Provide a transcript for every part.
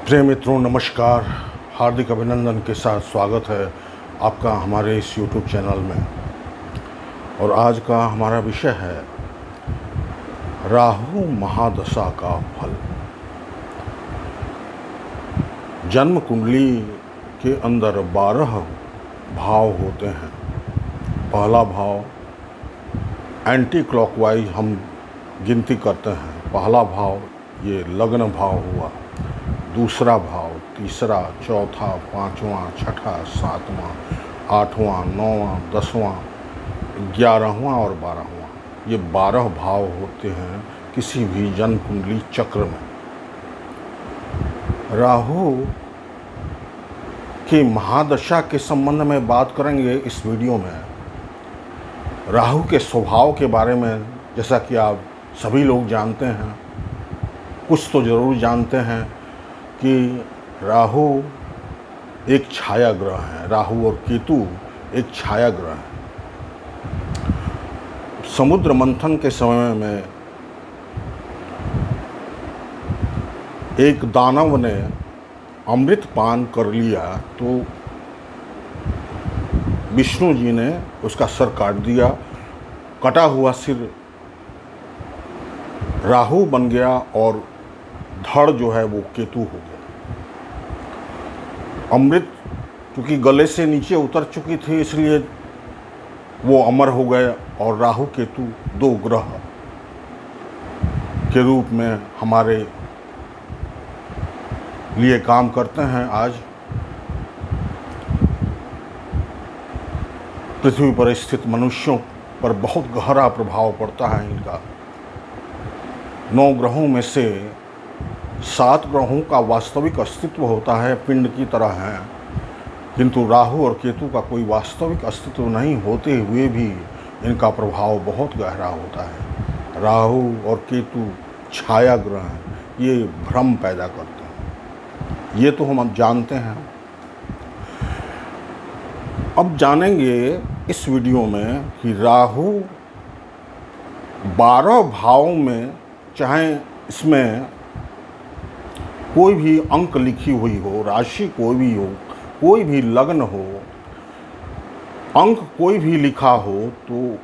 प्रिय मित्रों नमस्कार। हार्दिक अभिनंदन के साथ स्वागत है आपका हमारे इस YouTube चैनल में। और आज का हमारा विषय है राहु महादशा का फल। जन्म कुंडली के अंदर 12 भाव होते हैं। पहला भाव एंटी क्लॉकवाइज हम गिनती करते हैं। पहला भाव ये लग्न भाव हुआ, दूसरा भाव, तीसरा, चौथा, पाँचवां, छठा, सातवां, आठवां, नौवां, 10वां, 11वां और 12वां। ये 12 भाव होते हैं किसी भी जन्म कुंडली चक्र में। राहु की महादशा के संबंध में बात करेंगे इस वीडियो में। राहु के स्वभाव के बारे में जैसा कि आप सभी लोग जानते हैं, कुछ तो ज़रूर जानते हैं कि राहु एक छाया ग्रह है। राहु और केतु एक छाया ग्रह है। समुद्र मंथन के समय में एक दानव ने अमृत पान कर लिया तो विष्णु जी ने उसका सर काट दिया। कटा हुआ सिर राहु बन गया और धड़ जो है वो केतु हो गया। अमृत क्योंकि गले से नीचे उतर चुकी थी इसलिए वो अमर हो गए। और राहु केतु 2 ग्रह के रूप में हमारे लिए काम करते हैं। आज पृथ्वी पर स्थित मनुष्यों पर बहुत गहरा प्रभाव पड़ता है इनका। 9 ग्रहों में से 7 ग्रहों का वास्तविक अस्तित्व होता है, पिंड की तरह है, किंतु राहु और केतु का कोई वास्तविक अस्तित्व नहीं होते हुए भी इनका प्रभाव बहुत गहरा होता है। राहु और केतु छाया ग्रह हैं, ये भ्रम पैदा करते हैं। ये तो हम अब जानते हैं। अब जानेंगे इस वीडियो में कि राहु 12 भावों में, चाहे इसमें कोई भी अंक लिखी हुई हो, राशि कोई भी हो, कोई भी लग्न हो, अंक कोई भी लिखा हो, तो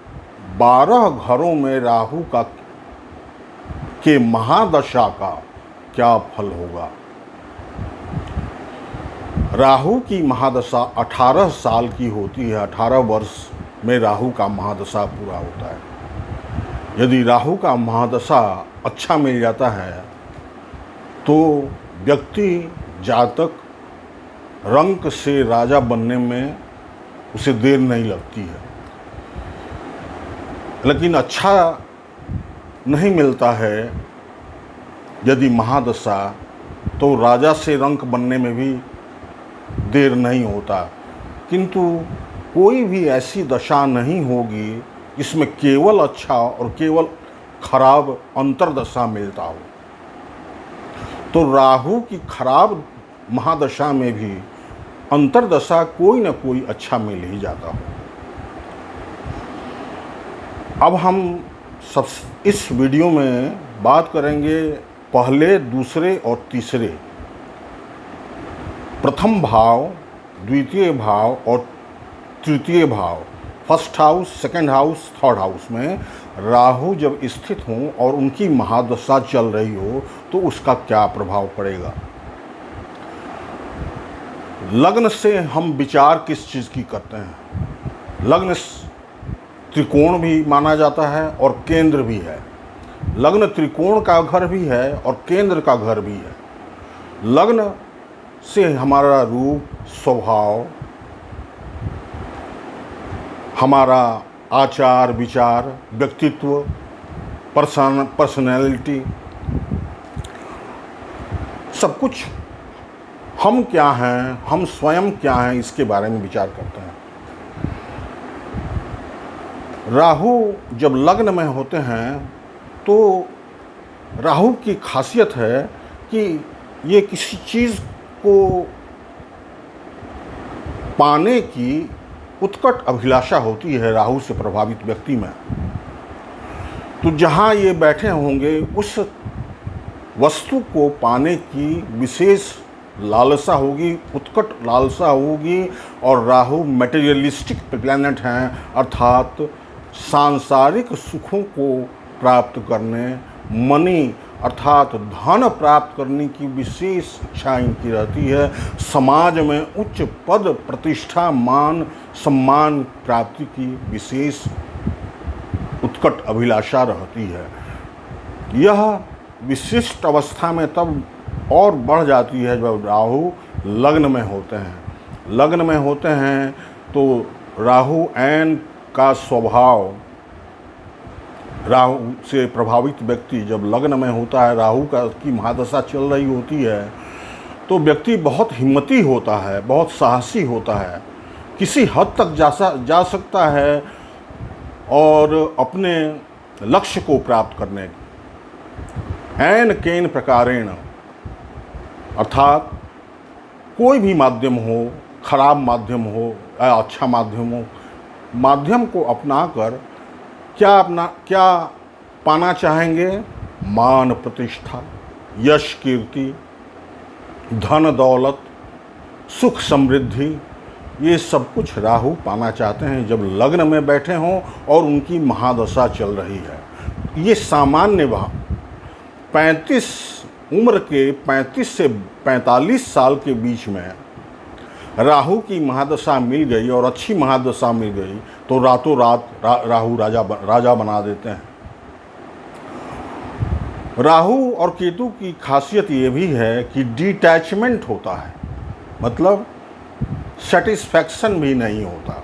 12 घरों में राहु का के महादशा का क्या फल होगा। राहु की महादशा 18 साल की होती है। 18 वर्ष में राहु का महादशा पूरा होता है। यदि राहु का महादशा अच्छा मिल जाता है तो व्यक्ति जातक रंक से राजा बनने में उसे देर नहीं लगती है। लेकिन अच्छा नहीं मिलता है यदि महादशा, तो राजा से रंक बनने में भी देर नहीं होता। किंतु कोई भी ऐसी दशा नहीं होगी जिसमें केवल अच्छा और केवल खराब अंतर्दशा मिलता हो। तो राहु की खराब महादशा में भी अंतर्दशा कोई न कोई अच्छा मिल ही जाता हो। अब हम सब इस वीडियो में बात करेंगे पहले, दूसरे और तीसरे, प्रथम भाव, द्वितीय भाव और तृतीय भाव, first house, second house, third house में राहु जब स्थित हों और उनकी महादशा चल रही हो तो उसका क्या प्रभाव पड़ेगा। लग्न से हम विचार किस चीज़ की करते हैं। लग्न त्रिकोण भी माना जाता है और केंद्र भी है। लग्न त्रिकोण का घर भी है और केंद्र का घर भी है। लग्न से हमारा रूप, स्वभाव, हमारा आचार विचार, व्यक्तित्व, पर्सनैलिटी, सब कुछ, हम क्या हैं, हम स्वयं क्या हैं, इसके बारे में विचार करते हैं। राहु जब लग्न में होते हैं तो राहु की खासियत है कि ये किसी चीज़ को पाने की उत्कट अभिलाषा होती है राहु से प्रभावित व्यक्ति में। तो जहाँ ये बैठे होंगे उस वस्तु को पाने की विशेष लालसा होगी, उत्कट लालसा होगी। और राहु मटेरियलिस्टिक प्लैनेट हैं, अर्थात सांसारिक सुखों को प्राप्त करने, मनी अर्थात धन प्राप्त करने की विशेष इच्छा इनकी रहती है। समाज में उच्च पद, प्रतिष्ठा, मान, सम्मान प्राप्ति की विशेष उत्कट अभिलाषा रहती है। यह विशिष्ट अवस्था में तब और बढ़ जाती है जब राहु लग्न में होते हैं। लग्न में होते हैं तो राहु ऐन का स्वभाव, राहु से प्रभावित व्यक्ति जब लग्न में होता है, राहु की महादशा चल रही होती है, तो व्यक्ति बहुत हिम्मती होता है, बहुत साहसी होता है, किसी हद तक जा सकता है और अपने लक्ष्य को प्राप्त करने ऐन केन प्रकारेण, अर्थात कोई भी माध्यम हो, खराब माध्यम हो या अच्छा माध्यम हो, माध्यम को अपनाकर क्या पाना चाहेंगे? मान, प्रतिष्ठा, यश, कीर्ति, धन, दौलत, सुख, समृद्धि, ये सब कुछ राहु पाना चाहते हैं जब लग्न में बैठे हों और उनकी महादशा चल रही है। ये सामान्य भाव 35 उम्र के 35 से 45 साल के बीच में राहु की महादशा मिल गई और अच्छी महादशा मिल गई तो रातों रात राहु राजा बना देते हैं। राहु और केतु की खासियत ये भी है कि डिटैचमेंट होता है, मतलब सेटिस्फैक्शन भी नहीं होता।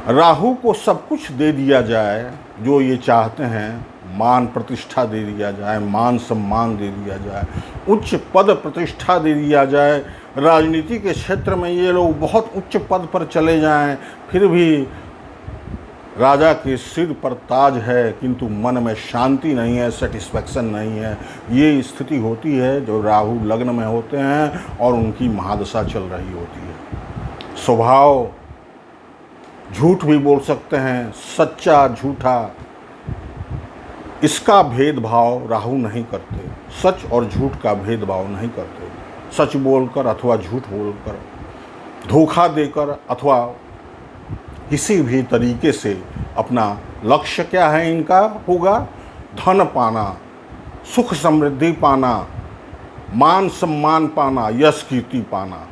राहु को सब कुछ दे दिया जाए जो ये चाहते हैं, मान प्रतिष्ठा दे दिया जाए, मान सम्मान दे दिया जाए, उच्च पद प्रतिष्ठा दे दिया जाए, राजनीति के क्षेत्र में ये लोग बहुत उच्च पद पर चले जाएं, फिर भी राजा के सिर पर ताज है किंतु मन में शांति नहीं है, सेटिस्फैक्शन नहीं है। ये स्थिति होती है जो राहु लग्न में होते हैं और उनकी महादशा चल रही होती है। स्वभाव झूठ भी बोल सकते हैं, सच्चा झूठा, इसका भेदभाव राहु नहीं करते। सच और झूठ का भेदभाव नहीं करते। सच बोलकर अथवा झूठ बोलकर, धोखा देकर अथवा किसी भी तरीके से अपना लक्ष्य क्या है इनका होगा? धन पाना, सुख समृद्धि पाना, मान सम्मान पाना, यश कीर्ति पाना।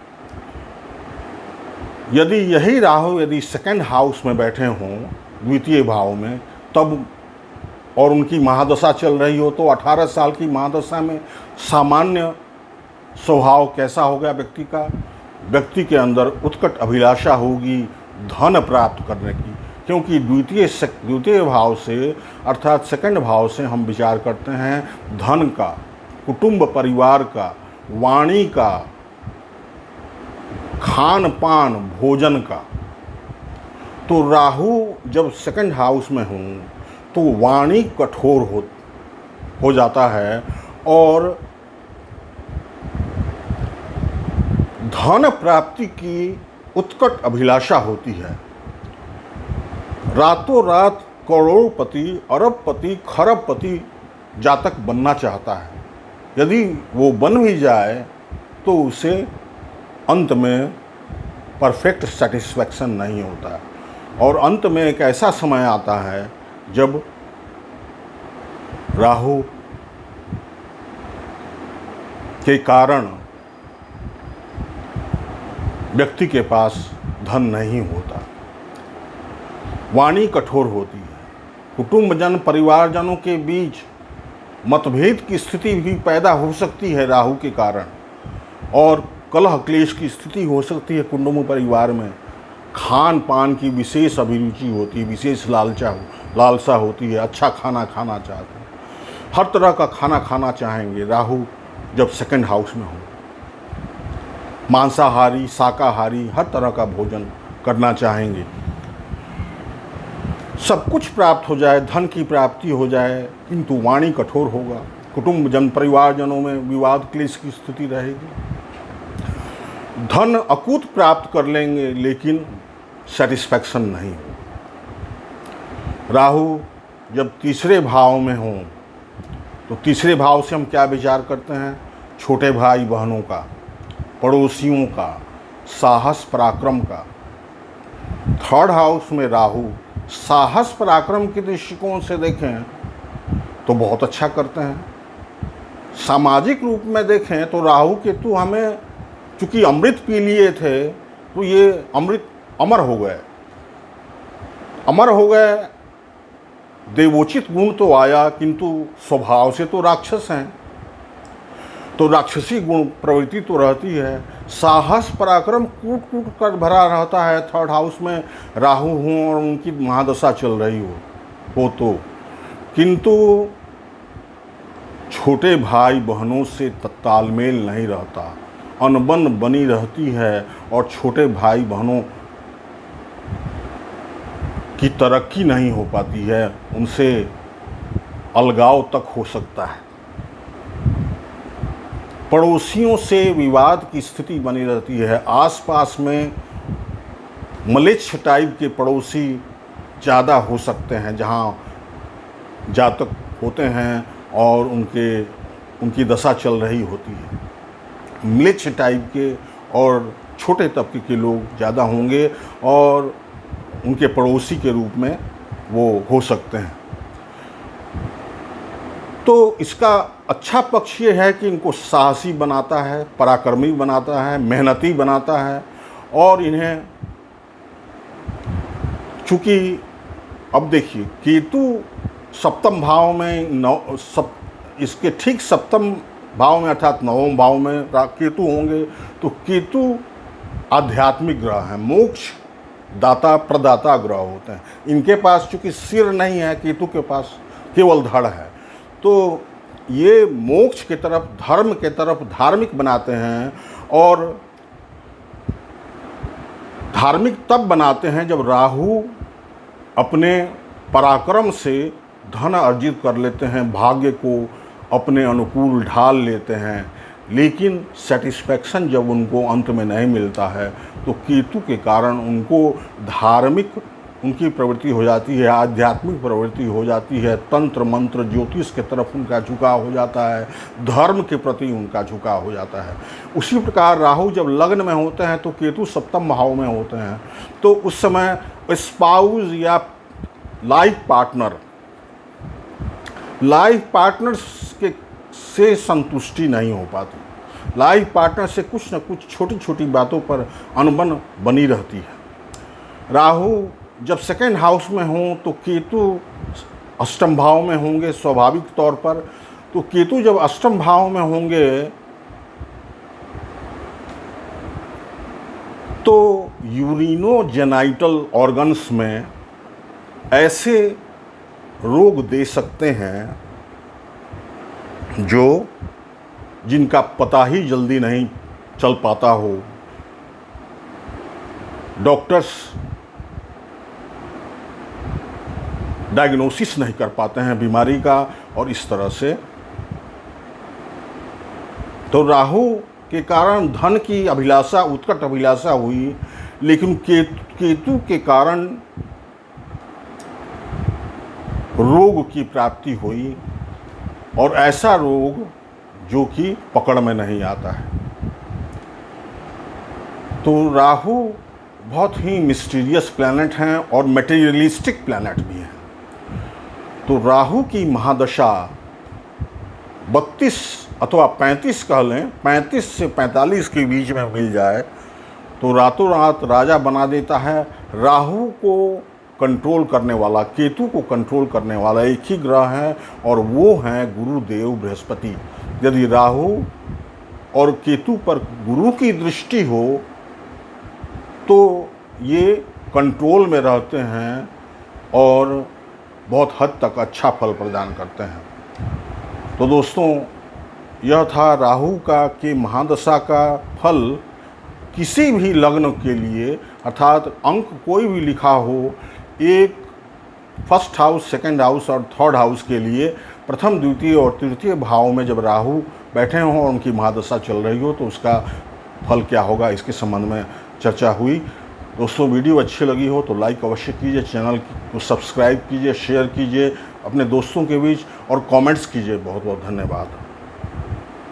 यदि यही राहु यदि सेकंड हाउस में बैठे हों, द्वितीय भाव में, तब और उनकी महादशा चल रही हो तो 18 साल की महादशा में सामान्य स्वभाव कैसा होगा व्यक्ति का? व्यक्ति के अंदर उत्कट अभिलाषा होगी धन प्राप्त करने की, क्योंकि द्वितीय भाव से अर्थात सेकंड भाव से हम विचार करते हैं धन का, कुटुंब परिवार का, वाणी का, खान पान भोजन का। तो राहु जब सेकंड हाउस में हों तो वाणी कठोर हो जाता है और धन प्राप्ति की उत्कट अभिलाषा होती है। रातों रात करोड़पति, अरबपति, खरबपति जातक बनना चाहता है। यदि वो बन भी जाए तो उसे अंत में परफेक्ट सेटिस्फैक्शन नहीं होता। और अंत में एक ऐसा समय आता है जब राहु के कारण व्यक्ति के पास धन नहीं होता, वाणी कठोर होती है, कुटुंबजन परिवारजनों के बीच मतभेद की स्थिति भी पैदा हो सकती है राहु के कारण, और कलह क्लेश की स्थिति हो सकती है कुटुंब परिवार में। खान पान की विशेष अभिरुचि होती है, विशेष लालसा होती है, अच्छा खाना खाना चाहते हैं, हर तरह का खाना खाना चाहेंगे राहु जब सेकंड हाउस में हो। मांसाहारी, शाकाहारी, हर तरह का भोजन करना चाहेंगे। सब कुछ प्राप्त हो जाए, धन की प्राप्ति हो जाए, किंतु वाणी कठोर होगा, कुटुंब परिवारजनों में विवाद क्लेश की स्थिति रहेगी। धन अकूत प्राप्त कर लेंगे लेकिन सेटिस्फैक्शन नहीं हो। राहु जब तीसरे भाव में हों तो तीसरे भाव से हम क्या विचार करते हैं? छोटे भाई बहनों का, पड़ोसियों का, साहस पराक्रम का। थर्ड हाउस में राहु साहस पराक्रम के दृष्टिकोण से देखें तो बहुत अच्छा करते हैं। सामाजिक रूप में देखें तो राहु केतु हमें चूँकि अमृत पी लिए थे तो ये अमृत अमर हो गए, अमर हो गए। देवोचित गुण तो आया किंतु स्वभाव से तो राक्षस हैं, तो राक्षसी गुण प्रवृत्ति तो रहती है। साहस पराक्रम कूट कूट कर भरा रहता है थर्ड हाउस में राहु हो और उनकी महादशा चल रही हो तो। किंतु छोटे भाई बहनों से तालमेल नहीं रहता, अनबन बनी रहती है और छोटे भाई बहनों की तरक्की नहीं हो पाती है, उनसे अलगाव तक हो सकता है। पड़ोसियों से विवाद की स्थिति बनी रहती है। आसपास में मलेच्छ टाइप के पड़ोसी ज़्यादा हो सकते हैं, जहाँ जातक होते हैं और उनकी दशा चल रही होती है। मलेच्छ टाइप के और छोटे तबके के लोग ज़्यादा होंगे और उनके पड़ोसी के रूप में वो हो सकते हैं। तो इसका अच्छा पक्ष ये है कि इनको साहसी बनाता है, पराक्रमी बनाता है, मेहनती बनाता है। और इन्हें चूँकि अब देखिए केतु सप्तम भाव में इसके ठीक सप्तम भाव में अर्थात नवम भाव में केतु होंगे, तो केतु आध्यात्मिक ग्रह हैं, मोक्ष दाता प्रदाता ग्रह होते हैं। इनके पास चूँकि सिर नहीं है, केतु के पास केवल धड़ है, तो ये मोक्ष की तरफ, धर्म के तरफ धार्मिक बनाते हैं। और धार्मिक तब बनाते हैं जब राहु अपने पराक्रम से धन अर्जित कर लेते हैं, भाग्य को अपने अनुकूल ढाल लेते हैं, लेकिन सेटिस्फैक्शन जब उनको अंत में नहीं मिलता है तो केतु के कारण उनको धार्मिक उनकी प्रवृत्ति हो जाती है, आध्यात्मिक प्रवृत्ति हो जाती है, तंत्र मंत्र ज्योतिष के तरफ उनका झुकाव हो जाता है, धर्म के प्रति उनका झुकाव हो जाता है। उसी प्रकार राहु जब लग्न में होते हैं तो केतु सप्तम भाव में होते हैं, तो उस समय स्पाउस या लाइफ पार्टनर से संतुष्टि नहीं हो पाती। लाइफ पार्टनर से कुछ न कुछ छोटी छोटी बातों पर अनबन बनी रहती है। राहु जब सेकेंड हाउस में हों तो केतु अष्टम भाव में होंगे स्वाभाविक तौर पर। तो केतु जब अष्टम भाव में होंगे तो यूरिनोजेनाइटल ऑर्गन्स में ऐसे रोग दे सकते हैं जिनका पता ही जल्दी नहीं चल पाता हो। डॉक्टर्स डायग्नोसिस नहीं कर पाते हैं बीमारी का, और इस तरह से तो राहु के कारण धन की अभिलाषा, उत्कट अभिलाषा हुई, लेकिन केतु के कारण रोग की प्राप्ति हुई, और ऐसा रोग जो कि पकड़ में नहीं आता है। तो राहु बहुत ही मिस्टीरियस प्लैनेट हैं और मटेरियलिस्टिक प्लैनेट भी हैं। तो राहु की महादशा 32 अथवा 35 कह लें, 35 से 45 के बीच में मिल जाए तो रातों रात राजा बना देता है। राहु को कंट्रोल करने वाला, केतु को कंट्रोल करने वाला एक ही ग्रह है और वो हैं गुरुदेव बृहस्पति। यदि राहु और केतु पर गुरु की दृष्टि हो तो ये कंट्रोल में रहते हैं और बहुत हद तक अच्छा फल प्रदान करते हैं। तो दोस्तों, यह था राहु की महादशा का फल। किसी भी लग्न के लिए अर्थात अंक कोई भी लिखा हो, एक फर्स्ट हाउस, सेकंड हाउस और थर्ड हाउस के लिए प्रथम, द्वितीय और तृतीय भाव में जब राहु बैठे हों और उनकी महादशा चल रही हो तो उसका फल क्या होगा, इसके संबंध में चर्चा हुई। दोस्तों, वीडियो अच्छी लगी हो तो लाइक अवश्य कीजिए, चैनल को सब्सक्राइब कीजिए, शेयर कीजिए अपने दोस्तों के बीच और कमेंट्स कीजिए। बहुत बहुत धन्यवाद।